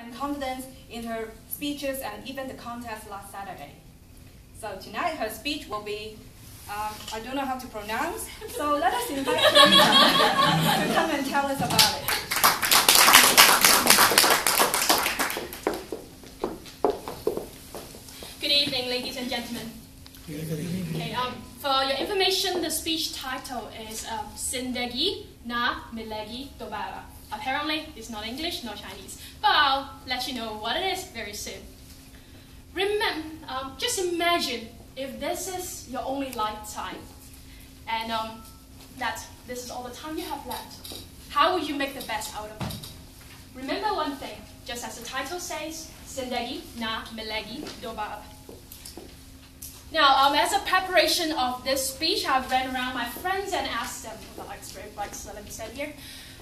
and confidence in her speeches and even the contest last Saturday. So tonight her speech will be, I don't know how to pronounce, so let us invite Teresa to come and tell us about it. Good evening, ladies and gentlemen. Okay, for your information, the speech title is Zindagi Na Milegi Dobara. Apparently, it's not English nor Chinese, but I'll let you know what it is very soon. Just imagine if this is your only lifetime, and that this is all the time you have left. How will you make the best out of it? Remember one thing, just as the title says, Zindagi Na Milegi Dobara. Now, as a preparation of this speech, I've ran around my friends and asked them, so let me say it here.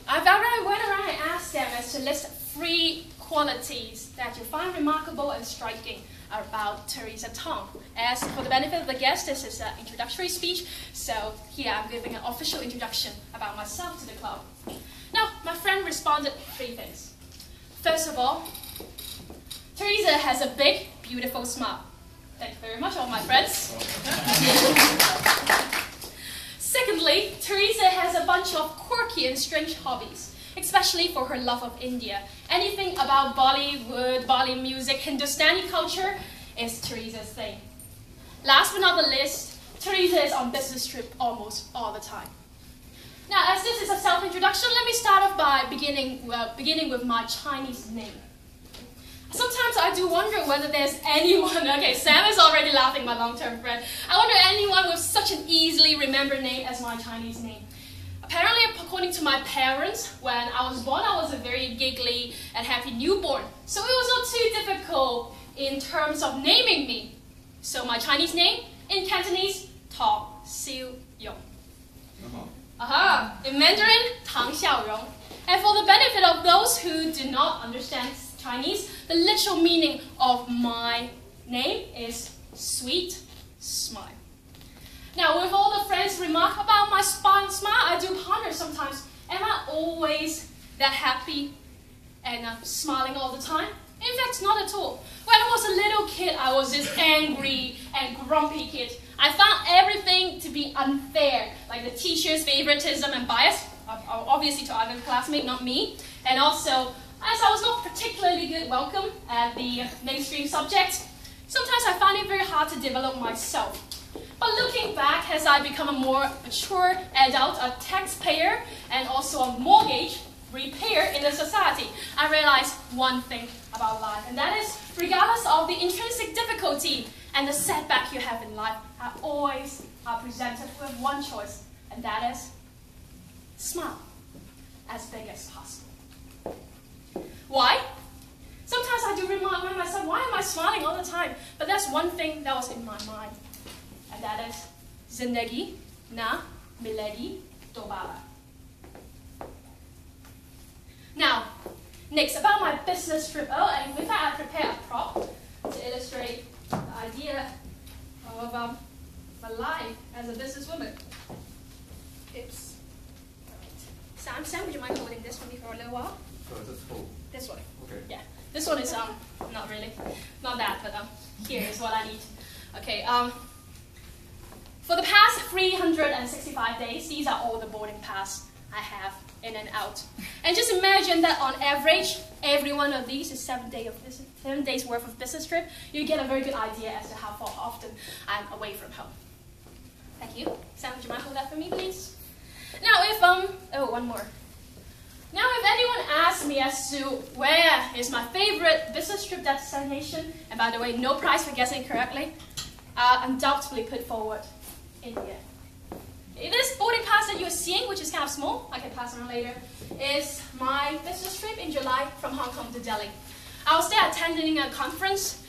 I went around and asked them as to list 3 qualities that you find remarkable and striking about Teresa Tong. As for the benefit of the guests, this is an introductory speech, so here I'm giving an official introduction about myself to the club. Now, my friend responded 3 things. First of all, Teresa has a big, beautiful smile. Thank you very much, all my friends. Secondly, Teresa has a bunch of quirky and strange hobbies, especially for her love of India. Anything about Bollywood, Bolly music, Hindustani culture is Teresa's thing. Last but not the least, Teresa is on business trip almost all the time. Now, as this is a self-introduction, let me start off by beginning with my Chinese name. Sometimes I do wonder whether there's anyone, okay, Sam is already laughing, my long-term friend. I wonder anyone with such an easily remembered name as my Chinese name. Apparently, according to my parents, when I was born, I was a very giggly and happy newborn. So it was not too difficult in terms of naming me. So my Chinese name, in Cantonese, Tong Xiu Yong. In Mandarin, Tang Xiaorong. And for the benefit of those who do not understand Chinese, the literal meaning of my name is sweet smile. Now, with all the friends' remark about my smile, I do ponder sometimes, am I always that happy and smiling all the time? In fact, not at all. When I was a little kid, I was this angry and grumpy kid. I found everything to be unfair, like the teacher's favoritism and bias, obviously to other classmates, not me, and also, as I was not particularly good welcome at the mainstream subject, sometimes I find it very hard to develop myself. But looking back, as I become a more mature adult, a taxpayer, and also a mortgage repayer in the society, I realized one thing about life, and that is, regardless of the intrinsic difficulty and the setback you have in life, I always are presented with one choice, and that is, smile as big as possible. Why? Sometimes I do remind myself, why am I smiling all the time? But that's one thing that was in my mind. And that is, Zindagi Na Milegi Dobara. Now, next, about my business trip. Oh, and with that, I prepared a prop to illustrate the idea of my life as a businesswoman. Oops. All right. Sam, would you mind holding this for me for a little while? This one. Okay. Yeah. This one is not really, not that, but here is what I need. Okay. For the past 365 days, these are all the boarding pass I have in and out. And just imagine that on average, every one of these is 7 days worth of business trip. You get a very good idea as to how often I'm away from home. Thank you. Sam, would you mind hold that for me, please? Now, if one more. Now, if anyone asks me as to where is my favorite business trip destination, and by the way, no prize for guessing correctly, I'll undoubtedly put forward India. This boarding pass that you're seeing, which is kind of small, I can pass it on later, is my business trip in July from Hong Kong to Delhi. I was there attending a conference,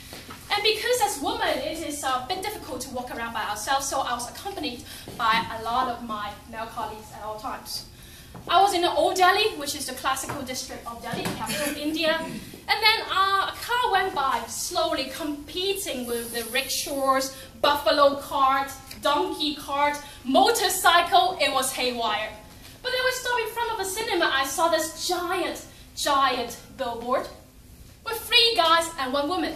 and because as women, it is a bit difficult to walk around by ourselves, so I was accompanied by a lot of my male colleagues at all times. I was in the Old Delhi, which is the classical district of Delhi, the capital of India. And then a car went by, slowly competing with the rickshaws, buffalo cart, donkey cart, motorcycle. It was haywire. But then we stopped in front of a cinema. I saw this giant billboard with 3 guys and 1 woman.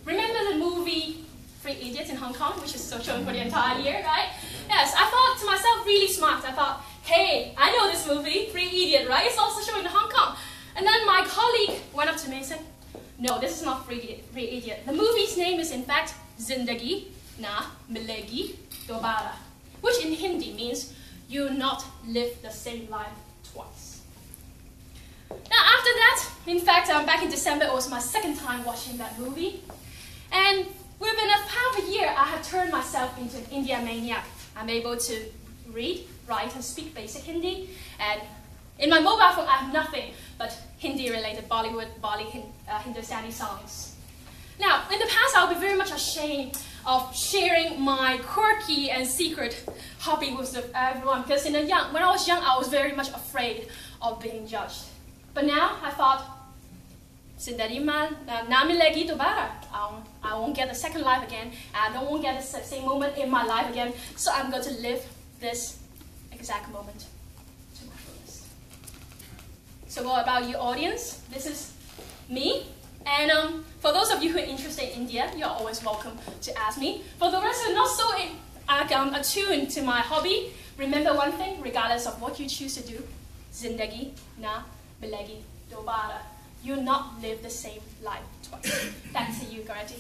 Remember the movie 3 Idiots in Hong Kong, which is still showing for the entire year, right? Yes, I thought to myself, really smart. I thought, hey, I know this movie, 3 Idiots, right? It's also showing in Hong Kong. And then my colleague went up to me and said, no, this is not 3 Idiots. The movie's name is in fact Zindagi Na Milegi Dobara, which in Hindi means you not live the same life twice. Now after that, in fact, back in December, it was my 2nd time watching that movie. And within half a year, I have turned myself into an India maniac. I'm able to read, write, and speak basic Hindi. And in my mobile phone, I have nothing but Hindi-related Bollywood, Hindustani songs. Now, in the past, I would be very much ashamed of sharing my quirky and secret hobby with everyone, because when I was young, I was very much afraid of being judged. But now, I thought, I won't get a second life again, and I won't get the same moment in my life again, so I'm going to live this exact moment to my fullest. So what about you, audience? This is me, and for those of you who are interested in India, you're always welcome to ask me. For the rest who are not so attuned to my hobby, remember one thing, regardless of what you choose to do, Zindagi na milegi dobara. You'll not live the same life twice. Back to you, Garati.